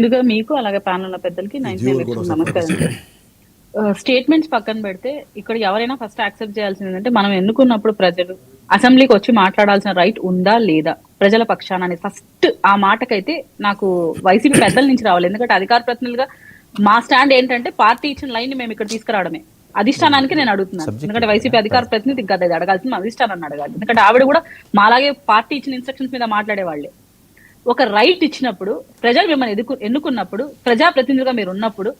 ముందుగా మీకు అలాగే ప్యానల్ ఉన్న పెద్దలకి నమస్కారం సార్. స్టేట్మెంట్స్ పక్కన పెడితే ఇక్కడ ఎవరైనా ఫస్ట్ యాక్సెప్ట్ చేయాల్సింది ఏంటంటే మనం ఎన్నుకున్నప్పుడు ప్రజలు అసెంబ్లీకి వచ్చి మాట్లాడాల్సిన రైట్ ఉందా లేదా ప్రజల పక్షాన అని ఫస్ట్ ఆ మాటకైతే నాకు వైసీపీ పెద్దల నుంచి రావాలి. ఎందుకంటే అధికార ప్రతినిధులుగా మా స్టాండ్ ఏంటంటే పార్టీ ఇచ్చిన లైన్ ని మేము ఇక్కడ తీసుకురావడమే. అధిష్టానానికి నేను అడుగుతున్నాను, ఎందుకంటే వైసీపీ అధికార ప్రతినిధి కదా ఇది అడగాల్సింది అధిష్టానాన్ని అడగాలి. ఎందుకంటే ఆవిడ కూడా మాలాగే పార్టీ ఇచ్చిన ఇన్స్ట్రక్షన్స్ మీద మాట్లాడేవాళ్లే. ఒక రైట్ ఇచ్చినప్పుడు ప్రజలు మిమ్మల్ని ఎన్నుకున్నప్పుడు ప్రజాప్రతినిధులుగా మీరు ఉన్నప్పుడు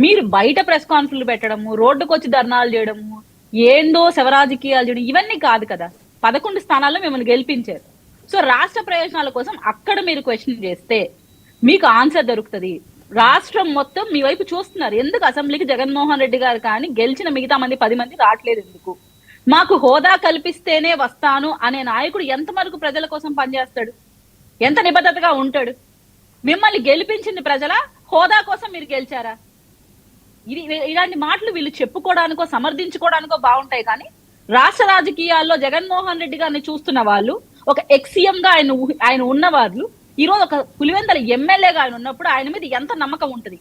మీరు బయట ప్రెస్ కాన్ఫరెన్స్లు పెట్టడము, రోడ్డుకు వచ్చి ధర్నాలు చేయడము, ఏందో శవరాజకీయాలు చేయడం ఇవన్నీ కాదు కదా. 11 స్థానాల్లో మిమ్మల్ని గెలిపించారు. సో రాష్ట్ర ప్రయోజనాల కోసం అక్కడ మీరు క్వశ్చన్ చేస్తే మీకు ఆన్సర్ దొరుకుతుంది. రాష్ట్రం మొత్తం మీ వైపు చూస్తున్నారు. ఎందుకు అసెంబ్లీకి జగన్మోహన్ రెడ్డి గారు కానీ గెలిచిన మిగతా 10 మంది రావట్లేదు ఎందుకు? మాకు హోదా కల్పిస్తేనే వస్తాను అనే నాయకుడు ఎంతవరకు ప్రజల కోసం పనిచేస్తాడు? ఎంత నిబద్ధతగా ఉంటాడు? మిమ్మల్ని గెలిపించింది ప్రజల హోదా కోసం మీరు గెలిచారా? ఇలాంటి మాటలు వీళ్ళు చెప్పుకోవడానికో సమర్థించుకోవడానికో బాగుంటాయి, కానీ రాష్ట్ర రాజకీయాల్లో జగన్మోహన్ రెడ్డి గారిని చూస్తున్న వాళ్ళు, ఒక ఎక్సీఎం గా ఆయన ఉన్న వాళ్ళు, ఈ రోజు ఒక పులివెందల ఎమ్మెల్యేగా ఆయన ఉన్నప్పుడు ఆయన మీద ఎంత నమ్మకం ఉంటుంది?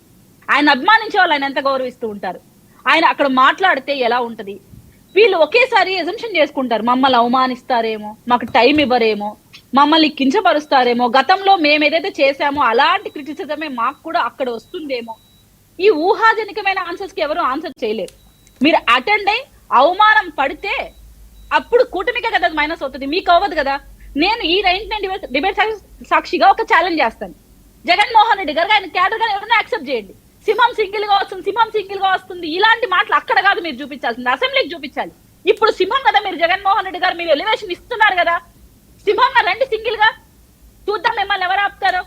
ఆయన అభిమానించే వాళ్ళు ఆయన ఎంత గౌరవిస్తూ ఉంటారు? ఆయన అక్కడ మాట్లాడితే ఎలా ఉంటది? వీళ్ళు ఒకేసారి ఎజంప్షన్ చేసుకుంటారు, మమ్మల్ని అవమానిస్తారేమో, మాకు టైం ఇవ్వరేమో, మమ్మల్ని కించపరుస్తారేమో, గతంలో మేము ఏదైతే చేశామో అలాంటి క్రిటిసిజమే మాకు కూడా అక్కడ వస్తుందేమో. ఈ ఊహాజనికమైన ఆన్సర్స్ కి ఎవరు ఆన్సర్ చేయలేరు. మీరు అటెండ్ అయి అవమానం పడితే అప్పుడు కూటమికే కదా మైనస్ అవుతుంది, మీకు అవ్వదు కదా. నేను ఈ 99 డిబేట్ సాక్షిగా ఒక ఛాలెంజ్ చేస్తాను. జగన్మోహన్ రెడ్డి గారు ఆయన క్యాడర్ గా ఎవరైనా యాక్సెప్ట్ చేయండి. సింహం సింగిల్ గా వస్తుంది ఇలాంటి మాటలు అక్కడ కాదు మీరు చూపించాల్సింది, అసెంబ్లీకి చూపించాలి. ఇప్పుడు సింహం కదా మీరు, జగన్మోహన్ రెడ్డి గారు మీరు ఎలివేషన్ ఇస్తున్నారు కదా, సింహంగా రండి, సింగిల్ గా చూద్దాం మిమ్మల్ని ఎవరు ఆపుతారో.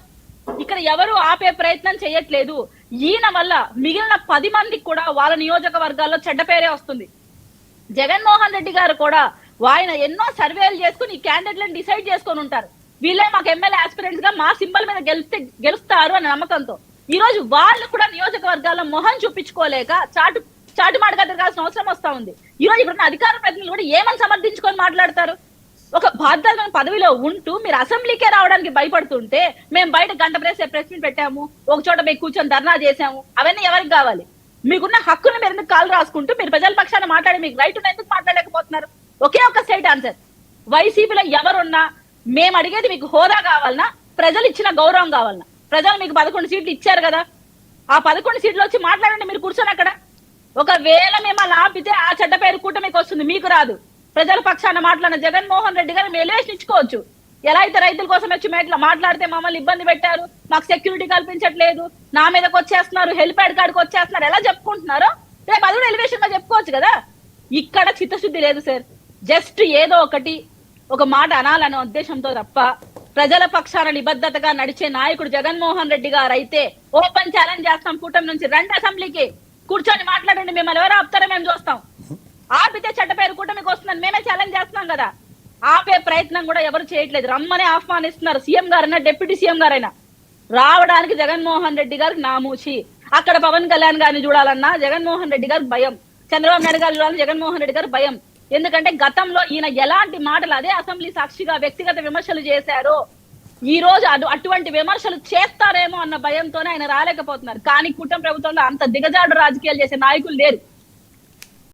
ఇక్కడ ఎవరు ఆపే ప్రయత్నం చేయట్లేదు. ఈయన వల్ల మిగిలిన 10 మందికి కూడా వాళ్ళ నియోజకవర్గాల్లో చెడ్డ పేరే వస్తుంది. జగన్మోహన్ రెడ్డి గారు కూడా ఆయన ఎన్నో సర్వేలు చేసుకుని ఈ క్యాండిడేట్లను డిసైడ్ చేసుకొని ఉంటారు. వీళ్ళే మాకు ఎమ్మెల్యే ఆస్పిరెంట్స్ గా మా సింబల్ మీద గెలుస్తారు అనే నమ్మకంతో ఈ రోజు వాళ్ళు కూడా నియోజకవర్గాల్లో మొహం చూపించుకోలేక చాటు మాటగా తిరగాల్సిన అవసరం వస్తా ఉంది. ఈ రోజు ఇప్పుడున్న అధికార ప్రతినిధులు కూడా ఏమని సమర్థించుకొని మాట్లాడతారు? ఒక బాధ్యత పదవిలో ఉంటూ మీరు అసెంబ్లీకే రావడానికి భయపడుతుంటే మేము బయట గంట ప్రెస్ మీట్ పెట్టాము, ఒక చోట మేము కూర్చొని ధర్నా చేశాము, అవన్నీ ఎవరికి కావాలి? మీకున్న హక్కును మీరు ఎందుకు కాలు రాసుకుంటూ మీరు ప్రజల పక్షాన మాట్లాడి మీకు రైట్ ఉన్న ఎందుకు మాట్లాడలేకపోతున్నారు? ఒకే ఒక స్ట్రైట్ ఆన్సర్, వైసీపీలో ఎవరున్నా మేము అడిగేది మీకు హోదా కావాలన్నా, ప్రజలు ఇచ్చిన గౌరవం కావాలన్నా. ప్రజలు మీకు 11 సీట్లు ఇచ్చారు కదా, ఆ 11 సీట్లు వచ్చి మాట్లాడండి. మీరు కూర్చొని అక్కడ ఒకవేళ మిమ్మల్ని ఆపితే ఆ చెడ్డ పేరు కూటమికి వస్తుంది, మీకు రాదు. ప్రజల పక్షాన మాట్లాడిన జగన్మోహన్ రెడ్డి గారు మేము ఎలివేషన్ ఇచ్చుకోవచ్చు. ఎలా అయితే రైతుల కోసం వచ్చి మాట్లాడితే మమ్మల్ని ఇబ్బంది పెట్టారు, మాకు సెక్యూరిటీ కల్పించట్లేదు, నా మీదకి వచ్చేస్తున్నారు, హెలిప్యాడ్ కాడికి వచ్చేస్తున్నారు, ఎలా చెప్పుకుంటున్నారో రేపు అది కూడా ఎలివేషన్ గా చెప్పుకోవచ్చు కదా. ఇక్కడ చిత్తశుద్ధి లేదు సార్. జస్ట్ ఏదో ఒక మాట అనాలనే ఉద్దేశంతో తప్ప ప్రజల పక్షాన నిబద్ధతగా నడిచే నాయకుడు జగన్మోహన్ రెడ్డి గారు అయితే ఓపెన్ ఛాలెంజ్ చేస్తాం, కూటమి నుంచి రండి అసెంబ్లీకి కూర్చొని మాట్లాడండి, మిమ్మల్ని ఎవరు ఆపుతారో మేము చూస్తాం. ఆపితే చెడ్డ పేరు కూటమికి వస్తుందని మేమే ఛాలెంజ్ చేస్తున్నాం కదా. ఆపే ప్రయత్నం కూడా ఎవరు చేయట్లేదు, రమ్మనే ఆహ్వానిస్తున్నారు. సీఎం గారైనా డిప్యూటీ సీఎం గారైనా రావడానికి జగన్మోహన్ రెడ్డి గారికి నామూచి. అక్కడ పవన్ కళ్యాణ్ గారిని చూడాలన్నా జగన్మోహన్ రెడ్డి గారికి భయం, చంద్రబాబు నాయుడు గారు చూడాలని జగన్మోహన్ రెడ్డి గారు భయం. ఎందుకంటే గతంలో ఈయన ఎలాంటి మాటలు అదే అసెంబ్లీ సాక్షిగా వ్యక్తిగత విమర్శలు చేశారో ఈ రోజు అటువంటి విమర్శలు చేస్తారేమో అన్న భయంతోనే ఆయన రాలేకపోతున్నారు. కానీ కూటమి ప్రభుత్వంలో అంత దిగజాడు రాజకీయాలు చేసే నాయకులు లేరు.